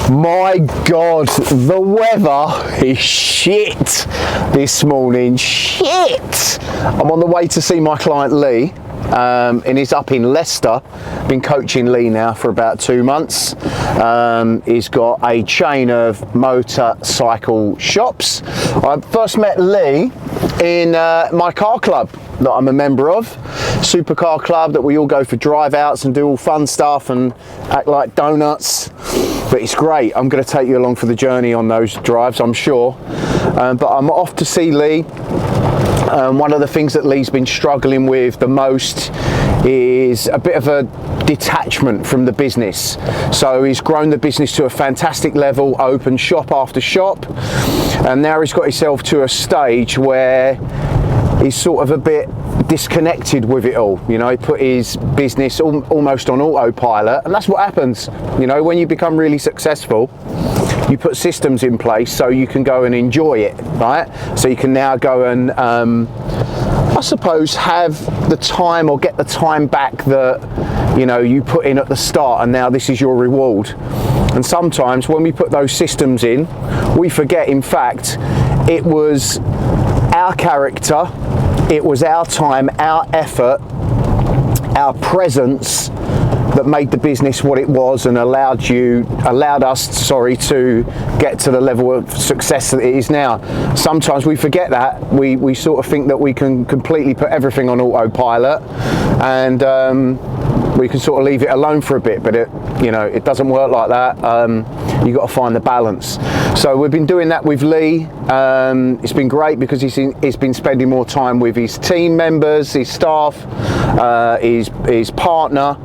My God, the weather is shit this morning, shit. I'm on the way to see my client Lee, and he's up in Leicester. Been coaching Lee now for about 2 months. He's got a chain of motorcycle shops. I first met Lee in my car club that I'm a member of, supercar club, that we all go for drive outs and do all fun stuff and act like donuts. But it's great. I'm going to take you along for the journey on those drives, I'm sure. But I'm off to see Lee. One of the things that Lee's been struggling with the most is a bit of a detachment from the business. So he's grown the business to a fantastic level, opened shop after shop, and now he's got himself to a stage where he's sort of a bit disconnected with it all. You know, he put his business almost on autopilot, and that's what happens. You know, when you become really successful, you put systems in place so you can go and enjoy it, right? So you can now go and I suppose have the time, or get the time back that, you know, you put in at the start, and now this is your reward. And sometimes when we put those systems in, we forget, in fact, it was our character, it was our time, our effort, our presence that made the business what it was and allowed us to get to the level of success that it is now. Sometimes we forget that. We sort of think that we can completely put everything on autopilot, and we can sort of leave it alone for a bit, but it doesn't work like that. You've got to find the balance. So we've been doing that with Lee. It's been great because he's been spending more time with his team members, his staff, his partner,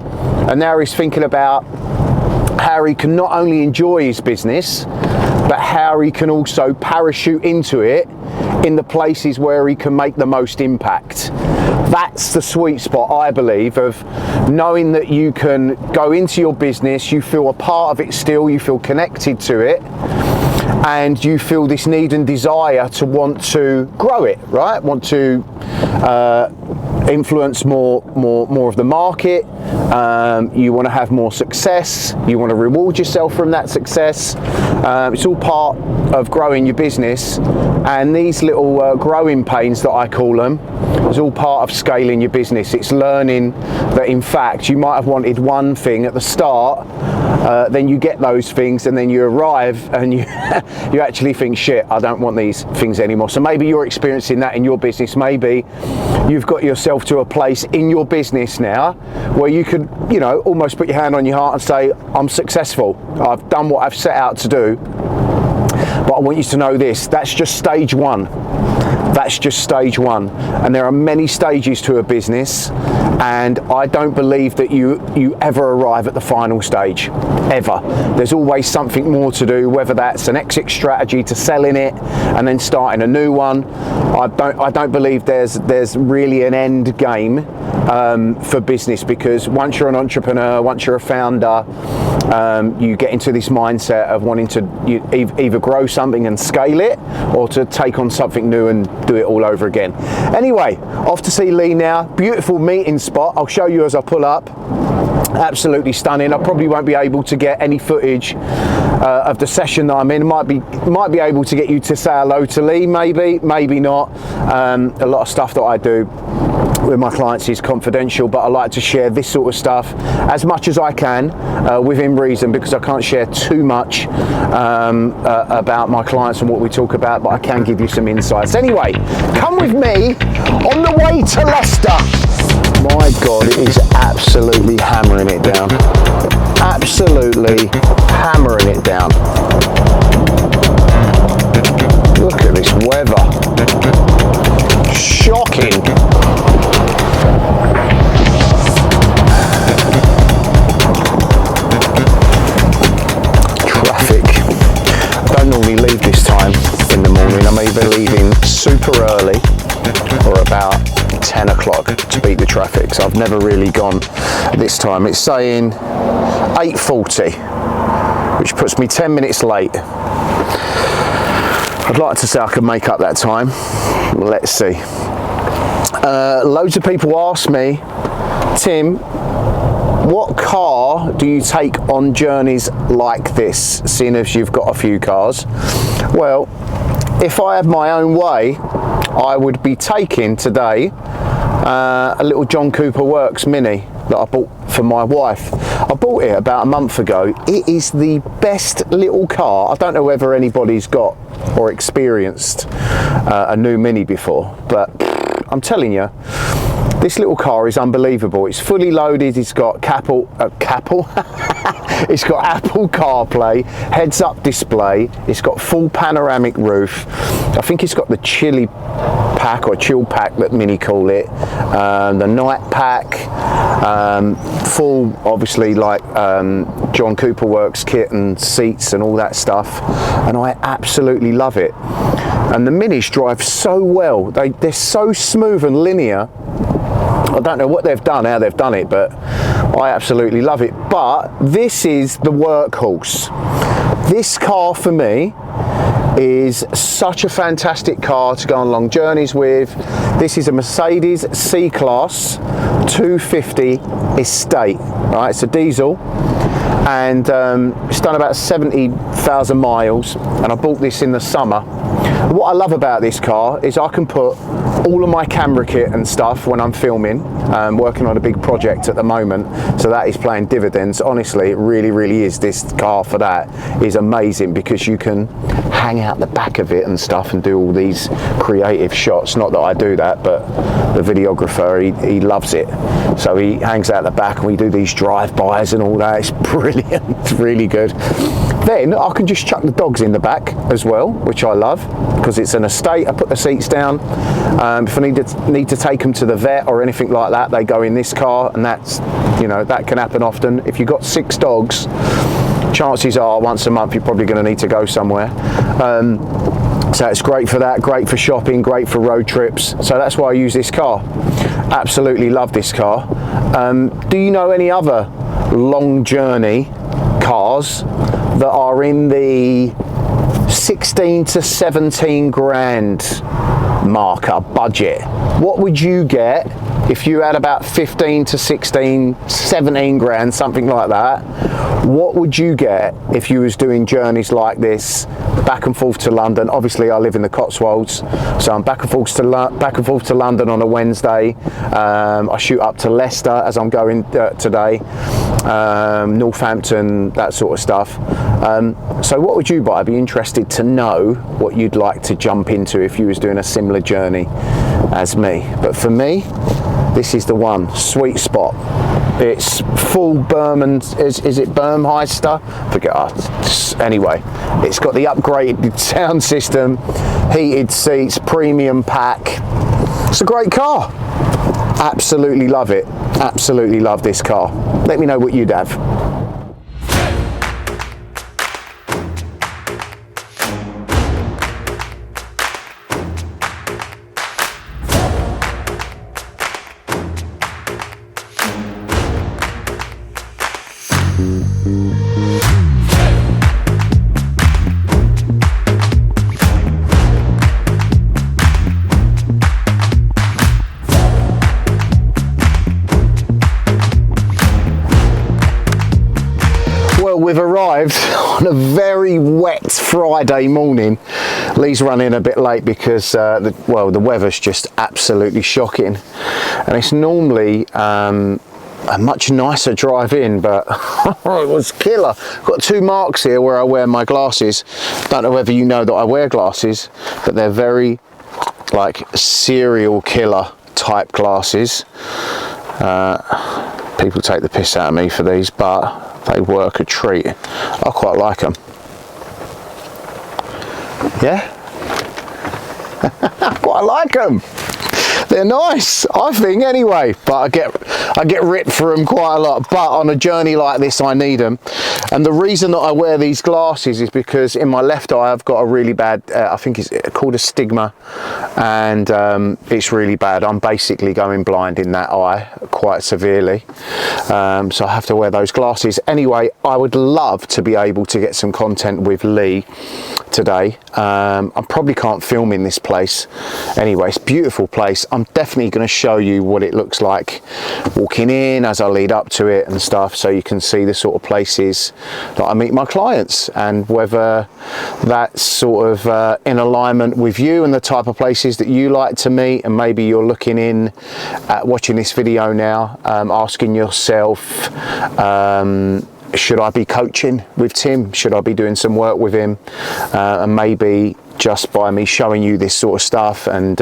and now he's thinking about how he can not only enjoy his business, but how he can also parachute into it in the places where he can make the most impact. That's the sweet spot, I believe, of knowing that you can go into your business, you feel a part of it still, you feel connected to it, and you feel this need and desire to want to grow it, right? Want to influence more of the market. You want to have more success. You want to reward yourself from that success. It's all part of growing your business, and these little growing pains that I call them is all part of scaling your business. It's learning that, in fact, you might have wanted one thing at the start, then you get those things, and then you arrive and you you actually think, shit, I don't want these things anymore. So maybe you're experiencing that in your business. Maybe you've got yourself to a place in your business now where you could, almost put your hand on your heart and say, I'm successful. I've done what I've set out to do. But I want you to know this, that's just stage one. That's just stage one. And there are many stages to a business, and I don't believe that you ever arrive at the final stage, ever. There's always something more to do, whether that's an exit strategy to selling it and then starting a new one. I don't believe there's really an end game for business, because once you're an entrepreneur, once you're a founder, you get into this mindset of wanting to either grow something and scale it, or to take on something new and do it all over again. Anyway, off to see Lee now. Beautiful meeting spot. I'll show you as I pull up. Absolutely stunning. I probably won't be able to get any footage of the session that I'm in. Might be able to get you to say hello to Lee, maybe not. A lot of stuff that I do with my clients is confidential, but I like to share this sort of stuff as much as I can within reason, because I can't share too much about my clients and what we talk about, but I can give you some insights. Anyway, come with me on the way to Leicester. My God, it is absolutely hammering it down. Absolutely hammering it down. Look at this weather. Shocking. Traffic. I don't normally leave this time in the morning. I'm either leaving super early or about 10 o'clock to beat the traffic, so I've never really gone this time. It's saying 8:40, which puts me 10 minutes late. I'd like to say I could make up that time. Let's see. Loads of people ask me, Tim, what car do you take on journeys like this, seeing as you've got a few cars? Well, if I had my own way, I would be taking today a little John Cooper Works Mini that I bought for my wife. I bought it about a month ago. It is the best little car. I don't know whether anybody's got or experienced a new Mini before, but I'm telling you, this little car is unbelievable. It's fully loaded. It's got it's got Apple CarPlay, heads-up display. It's got full panoramic roof. I think it's got the chili pack or chill pack that Mini call it. The night pack, full, obviously, like John Cooper Works kit and seats and all that stuff. And I absolutely love it. And the Minis drive so well. They're so smooth and linear. I don't know what they've done, how they've done it, but I absolutely love it. But this is the workhorse. This car for me is such a fantastic car to go on long journeys with. This is a Mercedes C-Class 250 Estate, right? It's a diesel, and it's done about 70,000 miles, and I bought this in the summer. What I love about this car is I can put all of my camera kit and stuff when I'm filming. Working on a big project at the moment, so that is playing dividends. Honestly, it really is. This car for that is amazing, because you can hang out the back of it and stuff and do all these creative shots. Not that I do that, but the videographer, he loves it, so he hangs out the back and we do these drive-bys and all that. It's brilliant. It's really good. Then I can just chuck the dogs in the back as well, which I love, because it's an estate. I put the seats down. If I need to take them to the vet or anything like that, they go in this car, and that's, you know, that can happen often. If you've got 6 dogs, chances are once a month you're probably going to need to go somewhere. So it's great for that, great for shopping, great for road trips. So that's why I use this car. Absolutely love this car. Do you know any other long journey cars that are in the 16 to 17 grand marker budget? What would you get if you had about 15 to 16, 17 grand, something like that? What would you get if you was doing journeys like this, back and forth to London? Obviously I live in the Cotswolds, so I'm back and forth to London on a Wednesday. I shoot up to Leicester as I'm going today, Northampton, that sort of stuff. So what would you buy? I'd be interested to know what you'd like to jump into if you was doing a similar journey as me. But for me, this is the one, sweet spot. It's full Berman, is it Burmeister? Anyway, it's got the upgraded sound system, heated seats, premium pack. It's a great car. Absolutely love it. Absolutely love this car. Let me know what you'd have. We've arrived on a very wet Friday morning. Lee's running a bit late because the weather's just absolutely shocking, and it's normally a much nicer drive in, but it was killer. Got 2 marks here where I wear my glasses. Don't know whether you know that I wear glasses, but they're very like serial killer type glasses. People take the piss out of me for these, but they work a treat. I quite like them. Yeah? I quite like them. They're nice, I think, anyway, but I get ripped for them quite a lot. But on a journey like this, I need them. And the reason that I wear these glasses is because in my left eye I've got a really bad, I think it's called a stigma, and it's really bad. I'm basically going blind in that eye quite severely, so I have to wear those glasses. Anyway, I would love to be able to get some content with Lee today. I probably can't film in this place anyway. It's a beautiful place. I'm definitely going to show you what it looks like walking in as I lead up to it and stuff, so you can see the sort of places that I meet my clients and whether that's sort of in alignment with you and the type of places that you like to meet. And maybe you're looking in at watching this video now, asking yourself, should I be coaching with Tim? Should I be doing some work with him? And maybe just by me showing you this sort of stuff and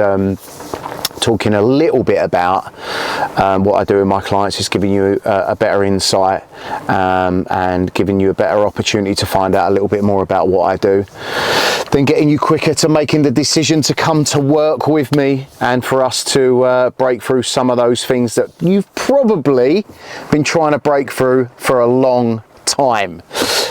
talking a little bit about what I do with my clients is giving you a better insight and giving you a better opportunity to find out a little bit more about what I do, then getting you quicker to making the decision to come to work with me and for us to break through some of those things that you've probably been trying to break through for a long time.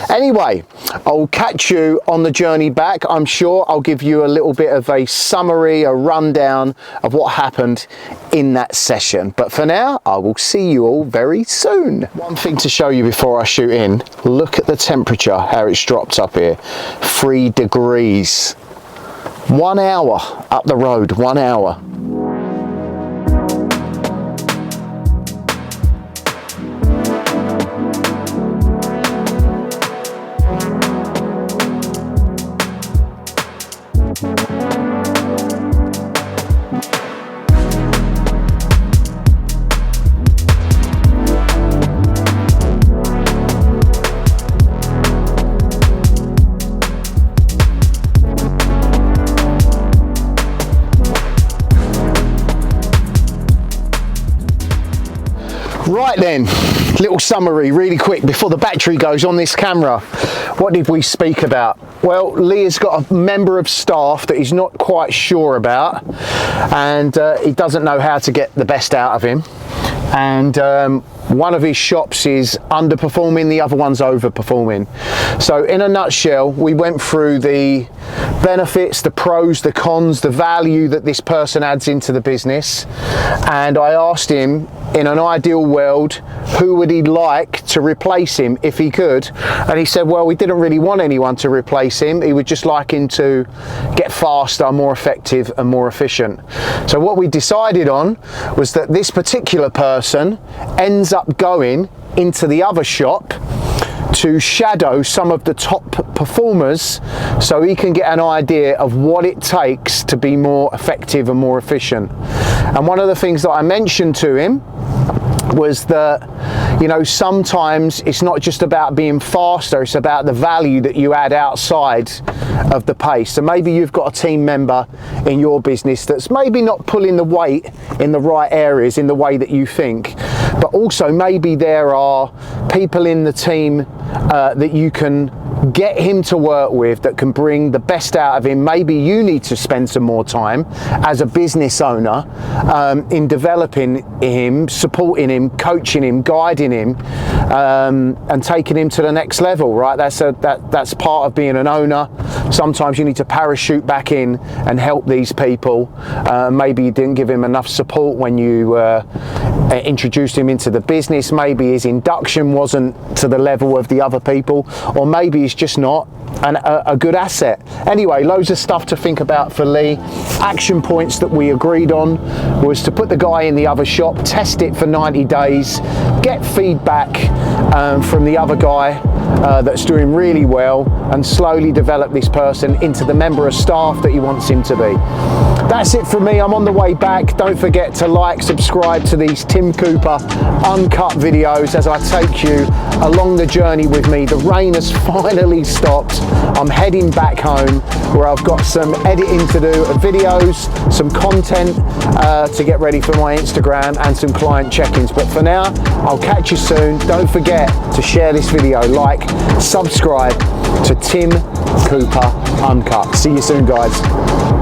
Anyway, I'll catch you on the journey back. I'm sure I'll give you a little bit of a summary, a rundown of what happened in that session. But for now, I will see you all very soon. One thing to show you before I shoot in, look at the temperature, how it's dropped up here. 3 degrees. 1 hour up the road, 1 hour. Right then, little summary really quick before the battery goes on this camera. What did we speak about? Well, Lee has got a member of staff that he's not quite sure about, and he doesn't know how to get the best out of him. And one of his shops is underperforming, the other one's overperforming. So in a nutshell, we went through the benefits, the pros, the cons, the value that this person adds into the business. And I asked him, in an ideal world, who would he like to replace him if he could? And he said, well, we didn't really want anyone to replace him. He would just like him to get faster, more effective and more efficient. So what we decided on was that this particular person ends up going into the other shop to shadow some of the top performers so he can get an idea of what it takes to be more effective and more efficient. And one of the things that I mentioned to him was that, you know, sometimes it's not just about being faster, it's about the value that you add outside of the pace. So maybe you've got a team member in your business that's maybe not pulling the weight in the right areas in the way that you think, but also maybe there are people in the team that you can get him to work with that can bring the best out of him. Maybe you need to spend some more time as a business owner in developing him, supporting him, coaching him, guiding him, and taking him to the next level, right? That's part of being an owner. Sometimes you need to parachute back in and help these people. Maybe you didn't give him enough support when you introduced him into the business. Maybe his induction wasn't to the level of the other people, or maybe he's just not a good asset. Anyway, loads of stuff to think about for Lee. Action points that we agreed on was to put the guy in the other shop, test it for 90 days, get feedback from the other guy that's doing really well, and slowly develop this person into the member of staff that he wants him to be. That's it from me. I'm on the way back. Don't forget to like, subscribe to these Tim Cooper uncut videos as I take you along the journey with me. The rain has finally stopped. I'm heading back home where I've got some editing to do of videos, some content to get ready for my Instagram, and some client check-ins. But for now, I'll catch you soon. Don't forget to share this video, like, subscribe to Tim Cooper Uncut. See you soon, guys.